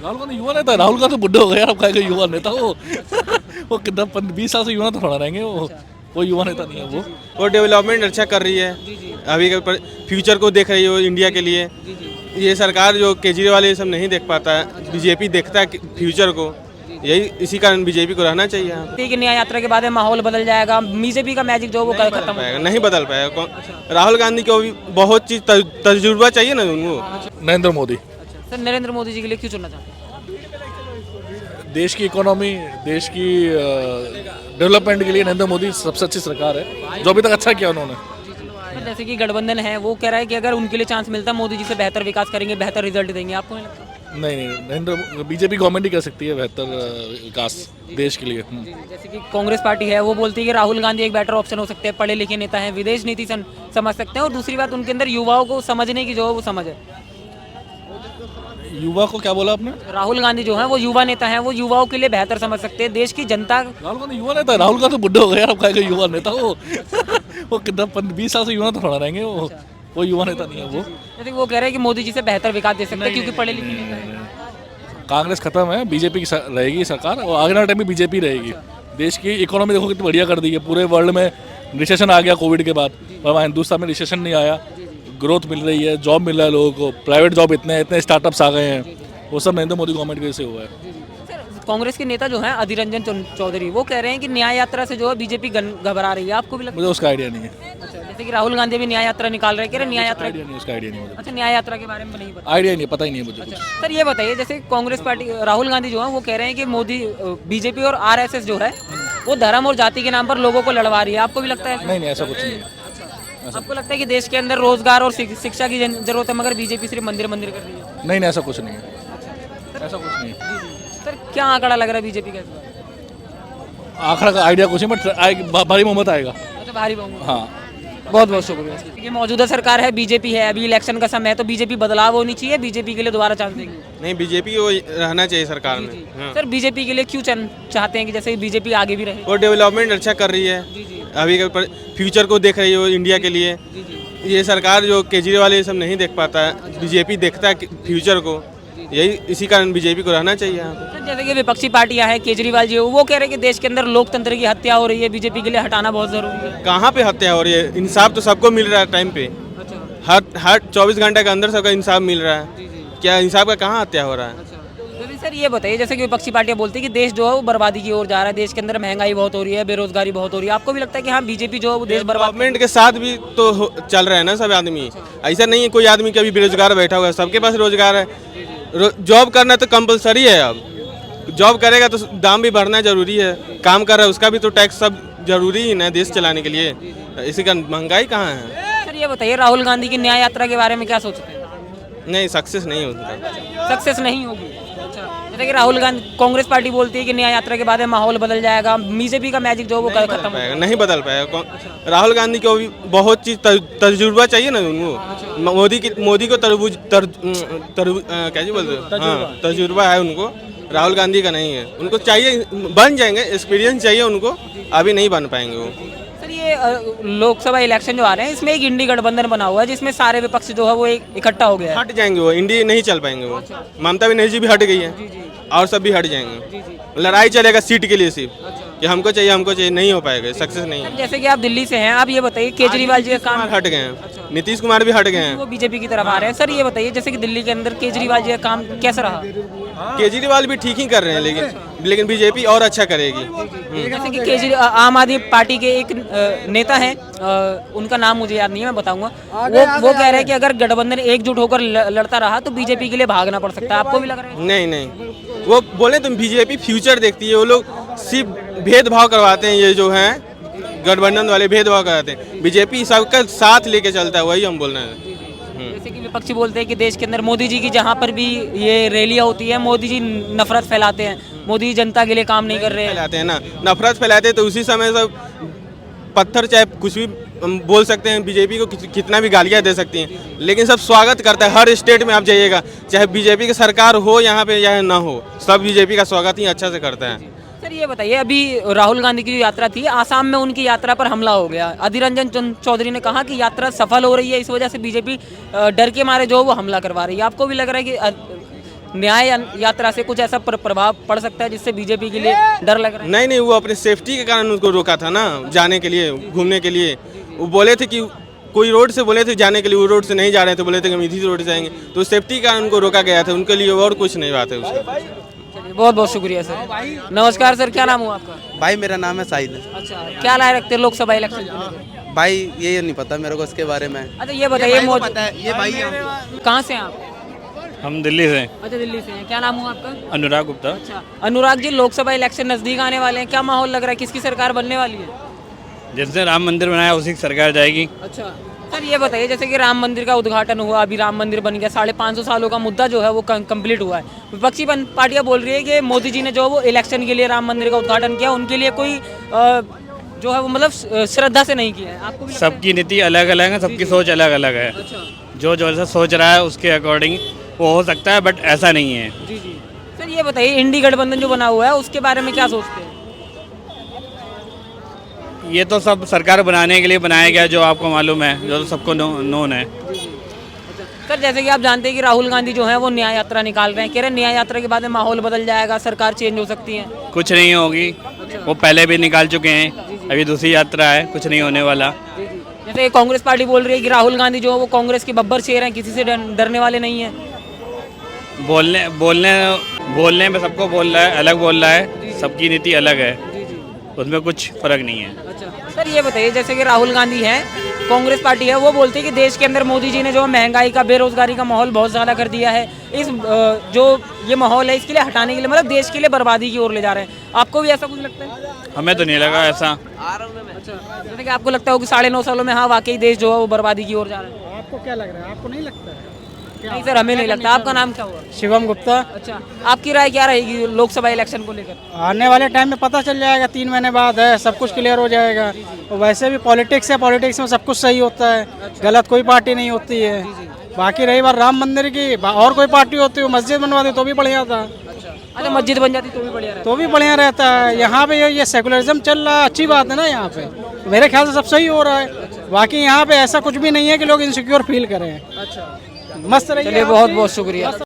राहुल गांधी युवा नेता है। राहुल गांधी तो बुढ़े हो गए यार, अब का युवा नेता वो कितना 20 साल से युवा तो थोड़ा रहेंगे वो युवा नेता नहीं है वो डेवलपमेंट अच्छा कर रही है। अभी के फ्यूचर को देख रही है इंडिया के लिए। ये सरकार जो केजरीवाल ये सब नहीं देख पाता है, बीजेपी देखता है फ्यूचर को। यही इसी कारण बीजेपी को रहना चाहिए। ठीक है, न्याय यात्रा के बाद माहौल बदल जाएगा, बीजेपी का मैजिक जो वो खत्म हो पाएगा, नहीं बदल पाएगा। राहुल गांधी को भी बहुत चीज तजुर्बा चाहिए ना उनको। नरेंद्र मोदी। सर नरेंद्र मोदी जी के लिए क्यों चुनना चाहते हैं? देश की इकोनॉमी, देश की डेवलपमेंट के लिए नरेंद्र मोदी सबसे अच्छी सरकार है, जो अभी तक अच्छा किया उन्होंने। सर जैसे कि गठबंधन है वो कह रहा है कि अगर उनके लिए चांस मिलता मोदी जी से बेहतर विकास करेंगे, बेहतर रिजल्ट देंगे, आपको नहीं लगता? नहीं, नरेंद्र बीजेपी गवर्नमेंट ही कर सकती है बेहतर विकास देश के लिए। जैसे कि कांग्रेस पार्टी है वो बोलती है कि राहुल गांधी एक बेटर ऑप्शन हो सकते हैं, पढ़े लिखे नेता हैं, विदेश नीति समझ सकते हैं, और दूसरी बात उनके अंदर युवाओं को समझने की जो है वो समझ है। युवा को क्या बोला आपने? राहुल गांधी जो है वो युवा नेता हैं, वो युवाओं के लिए बेहतर समझ सकते हैं, देश की जनता। राहुल गांधी युवा नेता है। राहुल गांधी तो बुढ़े हो गए यार, अब का युवा नेता वो कितना 20 साल से युवा तो थोड़ा रहेंगे वो युवा नेता नहीं है वो। जैसे वो कह रहे हैं कि मोदी जी से बेहतर विकास दे सकते हैं क्योंकि पढ़े लिखे नेता हैं। कांग्रेस खत्म है, बीजेपी की रहेगी सरकार, और आगे वाला टाइम में बीजेपी रहेगी। देश की इकोनॉमी देखो कितनी बढ़िया कर दी है। पूरे वर्ल्ड में रिसेशन आ गया कोविड के बाद, पर वहाँ हिंदुस्तान में रिसेशन नहीं आया। ग्रोथ मिल रही है, जॉब मिल रहा है लोगों को, प्राइवेट जॉब इतने स्टार्टअप्स आ गए हैं, वो सब नरेंद्र मोदी गवर्नमेंट की वजह से हुआ है। कांग्रेस के नेता जो हैं अधीर रंजन चौधरी वो कह रहे हैं कि न्याय यात्रा से जो है बीजेपी घबरा रही है, आपको भी लगता मुझे उसका आइडिया नहीं है। है? अच्छा, जैसे कि राहुल गांधी भी न्याय यात्रा निकाल रहे हैं, कह रहे हैं न्याय यात्रा। आइडिया नहीं, उसका आइडिया नहीं मुझे। अच्छा, न्याय यात्रा के बारे में नहीं पता। आइडिया नहीं, पता ही नहीं है मुझे। अच्छा सर ये बताइए, जैसे कांग्रेस पार्टी राहुल गांधी जो है वो कह रहे हैं कि मोदी बीजेपी और आरएसएस जो है वो धर्म और जाति के नाम पर लोगों को लड़वा रही है, आपको भी लगता है? नहीं, ऐसा कुछ नहीं है। आपको लगता है कि देश के अंदर रोजगार और शिक्षा की जरूरत है, मगर बीजेपी सिर्फ मंदिर कर रही है? नहीं, ऐसा कुछ नहीं है। ऐसा कुछ नहीं है। सर क्या आंकड़ा लग रहा है बीजेपी का? आखिर का आइडिया कुछ नहीं, बट भारी मोहम्मत आएगा। अच्छा, भारी बहुमत। हाँ, बहुत बहुत शुक्रिया। ये मौजूदा सरकार है, बीजेपी है, अभी इलेक्शन का समय है, तो बीजेपी बदलाव होनी चाहिए, बीजेपी के लिए दोबारा चांस देंगे? नहीं, बीजेपी को रहना चाहिए सरकार में। हाँ। सर बीजेपी के लिए क्यों चाहते हैं कि जैसे बीजेपी आगे भी रहे? वो डेवलपमेंट अच्छा कर रही है। अभी के फ्यूचर को देख रही है इंडिया के लिए। ये सरकार जो केजरीवाल ये सब नहीं देख पाता है, बीजेपी देखता है फ्यूचर को। यही इसी कारण बीजेपी को रहना चाहिए। सर जैसे कि विपक्षी पार्टियां हैं, केजरीवाल जी वो कह रहे हैं कि देश के अंदर लोकतंत्र की हत्या हो रही है, बीजेपी के लिए हटाना बहुत जरूरी है। कहाँ पे हत्या हो रही है? इंसाफ तो सबको मिल रहा है टाइम पे। हर 24 घंटे के अंदर सबका इंसाफ मिल रहा है। क्या इंसाफ का कहाँ हत्या हो रहा है? तो सर ये बताइए, जैसे कि विपक्षी पार्टियां बोलती है कि देश जो है वो बर्बादी की ओर जा रहा है, देश के अंदर महंगाई बहुत हो रही है, बेरोजगारी बहुत हो रही है, आपको भी लगता है कि हाँ बीजेपी जो है वो देश बर्बाद? गवर्नमेंट के साथ भी तो चल रहे हैं ना सब आदमी। ऐसा नहीं है कोई आदमी कभी बेरोजगार बैठा हुआ है, सबके पास रोजगार है। जॉब करना तो कंपलसरी है। अब जॉब करेगा तो दाम भी बढ़ना जरूरी है, काम कर रहा है उसका भी तो टैक्स सब जरूरी ही ना देश चलाने के लिए। इसी का महंगाई कहाँ है? सर ये बताइए, राहुल गांधी की न्याय यात्रा के बारे में क्या सोचते हैं? नहीं, सक्सेस नहीं होता। सक्सेस नहीं होगी? अच्छा, जैसे कि राहुल गांधी कांग्रेस पार्टी बोलती है कि न्याय यात्रा के बाद माहौल बदल जाएगा, बीजेपी का मैजिक जो है वो खत्म पाएगा, नहीं बदल पाएगा। राहुल गांधी को भी बहुत चीज तजुर्बा चाहिए ना उनको। मोदी को तरबूज क्या बोलते हैं, हाँ तजुर्बा है उनको, राहुल गांधी का नहीं है। उनको चाहिए, बन जाएंगे, एक्सपीरियंस चाहिए उनको, अभी नहीं बन पाएंगे वो। सर ये लोकसभा इलेक्शन जो आ रहे हैं इसमें एक इंडी गठबंधन बना हुआ है जिसमें सारे विपक्ष जो है वो इकट्ठा हो गया है। हट जाएंगे वो, इंडिया नहीं चल पाएंगे वो। ममता बनर्जी भी हट गई है और सब भी हट जाएंगे। लड़ाई चलेगा सीट के लिए सिर्फ, कि हमको चाहिए, नहीं हो पाएगा, सक्सेस नहीं है। जैसे कि आप दिल्ली से हैं, आप ये बताइए केजरीवाल जी का काम हट गए हैं, नीतीश कुमार भी हट गए हैं, वो बीजेपी की तरफ आ रहे हैं। सर ये बताइए, जैसे कि दिल्ली के अंदर केजरीवाल जी का काम कैसा रहा? केजरीवाल भी ठीक ही कर रहे हैं, लेकिन बीजेपी और अच्छा करेगी। जैसे कि आम आदमी पार्टी के एक नेता हैं, उनका नाम मुझे याद नहीं है, मैं बताऊंगा। वो कह रहे हैं कि अगर गठबंधन एकजुट होकर लड़ता रहा तो बीजेपी के लिए भागना पड़ सकता है, आपको भी लग रहा है? नहीं, वो बोले तुम बीजेपी फ्यूचर देखती है, वो लोग सिर्फ भेदभाव करवाते हैं। ये जो है गठबंधन वाले भेदभाव कराते हैं, बीजेपी सबका साथ लेके चलता है, वही हम बोल रहे हैं। जैसे कि विपक्षी बोलते हैं कि देश के अंदर मोदी जी की जहाँ पर भी ये रैलियाँ होती है मोदी जी नफरत फैलाते हैं, मोदी जी जनता के लिए काम नहीं कर रहे हैं। फैलाते हैं ना, नफरत फैलाते हैं, तो उसी समय सब पत्थर चाहे कुछ भी बोल सकते हैं, बीजेपी को कितना भी गालियाँ दे सकती हैं, लेकिन सब स्वागत करता है। हर स्टेट में आप जाइएगा, चाहे बीजेपी की सरकार हो यहाँ पे या ना हो, सब बीजेपी का स्वागत ही अच्छा से करता है। सर ये बताइए, अभी राहुल गांधी की जो यात्रा थी आसाम में, उनकी यात्रा पर हमला हो गया। अधीर रंजन चौधरी ने कहा कि यात्रा सफल हो रही है, इस वजह से बीजेपी डर के मारे जो वो हमला करवा रही है, आपको भी लग रहा है कि न्याय यात्रा से कुछ ऐसा प्रभाव पड़ सकता है जिससे बीजेपी के लिए डर लग रहा है? नहीं नहीं, वो अपने सेफ्टी के कारण उनको रोका था ना, जाने के लिए, घूमने के लिए। वो बोले थे कि कोई रोड से बोले थे जाने के लिए, वो रोड से नहीं जा रहे थे, बोले थे कि हम इसी रोड से जाएंगे, तो सेफ्टी के कारण उनको रोका गया था, उनके लिए और कुछ नहीं बात है उसकी। चलिए, बहुत बहुत शुक्रिया सर। नमस्कार सर, क्या नाम हुआ आपका? भाई मेरा नाम है साहिद। अच्छा, क्या राय रखते हैं लोकसभा इलेक्शन को लेकर? भाई ये नहीं पता मेरे को इसके बारे में। अच्छा ये बताइए, ये भाई कहाँ से हैं आप? हम दिल्ली से। अच्छा, दिल्ली से हैं। क्या नाम हुआ आपका? अनुराग गुप्ता। अच्छा, अनुराग जी, लोकसभा इलेक्शन नजदीक आने वाले हैं, क्या माहौल लग रहा है, किसकी सरकार बनने वाली है? जिसने राम मंदिर बनाया उसी की सरकार जाएगी। अच्छा सर, ये बताइए, जैसे कि राम मंदिर का उद्घाटन हुआ, अभी राम मंदिर बन गया, 550 सालों का मुद्दा जो है वो कंप्लीट हुआ है। विपक्षी पार्टियां बोल रही है कि मोदी जी ने जो वो इलेक्शन के लिए राम मंदिर का उद्घाटन किया, उनके लिए कोई जो है वो मतलब श्रद्धा से नहीं किया है। आपको भी लगता है? सबकी नीति अलग अलग है, सबकी सोच अलग अलग है। अच्छा, जो जो ऐसा सोच रहा है उसके अकॉर्डिंग वो हो सकता है, बट ऐसा नहीं है। जी जी। सर ये बताइए, इंडी गठबंधन जो बना हुआ है उसके बारे में क्या सोचते हैं? ये तो सब सरकार बनाने के लिए बनाया गया, जो आपको मालूम है, जो तो सबको नोन है। सर जैसे कि आप जानते हैं कि राहुल गांधी जो है वो न्याय यात्रा निकाल रहे हैं, कह रहे हैं न्याय यात्रा के बाद में माहौल बदल जाएगा, सरकार चेंज हो सकती है। कुछ नहीं होगी, वो पहले भी निकाल चुके हैं, अभी दूसरी यात्रा है, कुछ नहीं होने वाला। जैसे कांग्रेस पार्टी बोल रही है कि राहुल गांधी जो है वो कांग्रेस के बब्बर शेर हैं, किसी से डरने वाले नहीं हैं। बोलने में सबको बोल रहा है, अलग बोल रहा है, सबकी नीति अलग है, उसमें कुछ फर्क नहीं है। अच्छा सर ये बताइए, जैसे कि राहुल गांधी हैं, कांग्रेस पार्टी है, वो बोलते हैं कि देश के अंदर मोदी जी ने जो महंगाई का, बेरोजगारी का माहौल बहुत ज़्यादा कर दिया है, इस जो ये माहौल है इसके लिए हटाने के लिए, मतलब देश के लिए बर्बादी की ओर ले जा रहे हैं। आपको भी ऐसा कुछ लगता है? हमें तो नहीं लगा ऐसा। अच्छा, जैसे कि आपको लगता हो कि 9.5 सालों में हाँ वाकई देश जो है वो बर्बादी की ओर जा रहा है? आपको क्या लग रहा है? आपको नहीं लगता है? नहीं सर, हमें नहीं लगता। आपका नाम क्या हुआ? शिवम गुप्ता। अच्छा, आपकी राय क्या रहेगी लोकसभा इलेक्शन को लेकर? आने वाले टाइम में पता चल जाएगा, 3 महीने बाद है, सब कुछ क्लियर हो जाएगा। और वैसे भी पॉलिटिक्स है, पॉलिटिक्स में सब कुछ सही होता है, गलत कोई पार्टी नहीं होती है। बाकी रही बात राम मंदिर की, और कोई पार्टी होती है मस्जिद बनवा दी तो भी बढ़िया था, अच्छा, मस्जिद बन जाती तो भी बढ़िया रहता। तो भी बढ़िया रहता है। यहाँ पे ये सेकुलरिज्म चल रहा है, अच्छी बात है ना। यहाँ पे मेरे ख्याल से सब सही हो रहा है। बाकी यहाँ पे ऐसा कुछ भी नहीं है कि लोग इनसिक्योर फील करें। अच्छा, मस्त रहिए। चलिए, बहुत बहुत शुक्रिया।